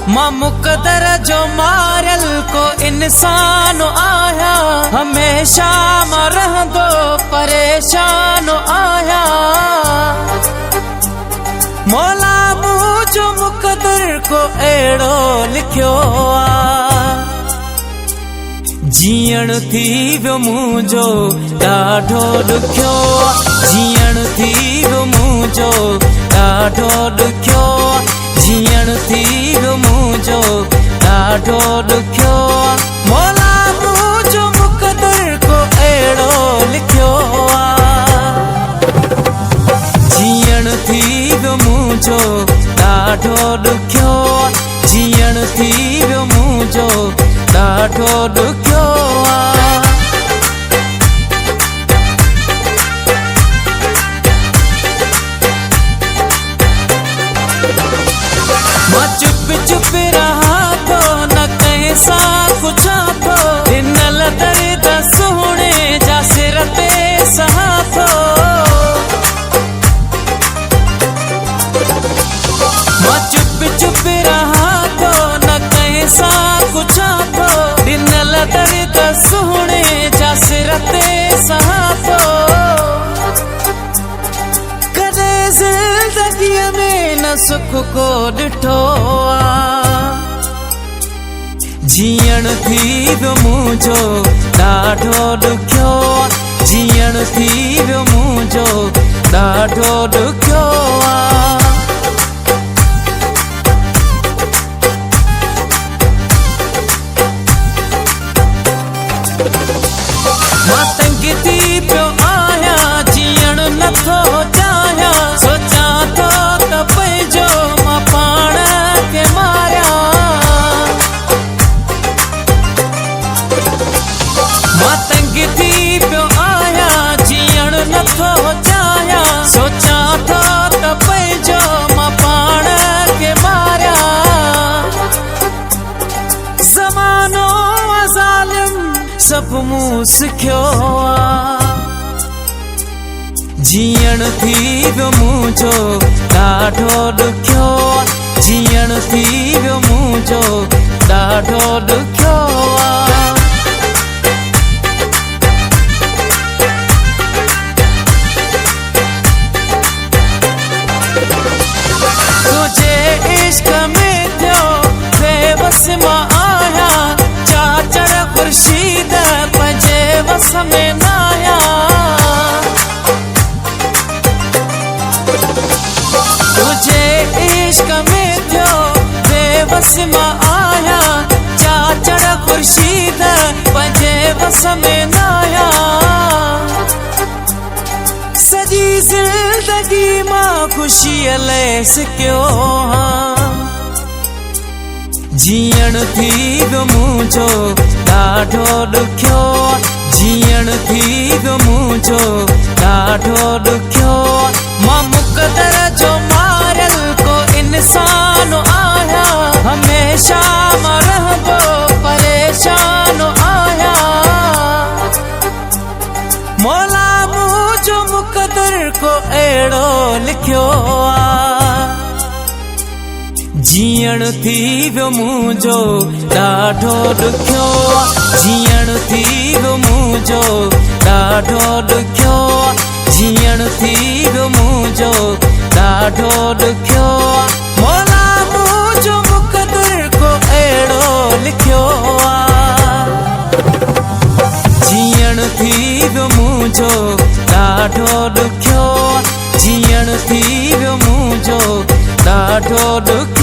मां मुक़दर जो मारियल को इंसान आया, हमेशा मां रहंदो परेशान आया। मौला मुझो मुक़दर को अहिड़ो लिखियो आ, जीअण थी वियो मुंहिंजो ॾाढो ॾुखियो। जीअण थी वियो मुंहिंजो ॾाढो ॾुखियो। जीअण थी वियो मुंहिंजो ॾाढो ॾुखियो। मौला मुझो मुक़दर को अहिड़ो लिखियो आ, जीअण थी वियो मुंहिंजो ॾाढो ॾुखियो। जीअण थी वियो मुंहिंजो ॾाढो ॾुखियो आ। मां चुप चुप रहा थो, न कंहिं सां पुछां थो, ॾिनल दर्द सुहिणे जा सिर ते सहां थो। मां चुप चुप रहा थो, न कंहिं सां पुछां थो, ॾिनल दर्द सुहिणे जा सिर ते सहां थो। कॾहिं ज़िंदगीअ में न सुख को ॾिठो आ, जीअण थी वियो मुंहिंजो ॾाढो ॾुखियो। जीअण थी वियो मुंहिंजो ॾाढो ॾुखियो आ। मां तंग थी पियो आहियां, जीअण नथो चाहियां, सोचां थो त पंहिंजो मां पाण खे मारियां। मां तंग थी पियो आहियां, जीअण नथो चाहियां, सोचां थो त पंहिंजो मां पाण खे मारियां। ज़मानो ज़ालिम सभु मूं सिखियो आ, जीअण थी वियो मुंहिंजो ॾाढो ॾुखियो। जीअण थी वियो मुंहिंजो ॾाढो ॾुखियो आ। तुझे इश्क में थियो बेबस मां आहियां, चाचड़ खुर्शीद पंहिंजे वस में न आया। तुझे इश्क में थियो बेबस मां आहियां, चाचड़ खुर्शीद पंहिंजे वस में न आया। सॼी ज़िंदगी मां ख़ुशीअ लाइ सिकियो आ, जीअण थी वियो मुंहिंजो ॾाढो ॾुखियो। जीअण थी वियो मुंहिंजो ॾाढो ॾुखियो। मां मुक़दर जो मारियल को इंसान आहियां, हमेशा मां रहंदो परेशान आहियां। मौला मुझो मुक़दर को अहिड़ो लिखियो आ, जीअण थी वियो मुंहिंजो ॾाढो ॾुखियो। जीअण थी वियो मुंहिंजो ॾाढो ॾुखियो। जीअण थी वियो मुंहिंजो ॾाढो ॾुखियो। मौला मुझो मुक़दर को अहिड़ो लिखियो आ, जीअण थी वियो मुंहिंजो ॾाढो ॾुखियो। जीअण थी वियो मुंहिंजो ॾाढो ॾुखियो।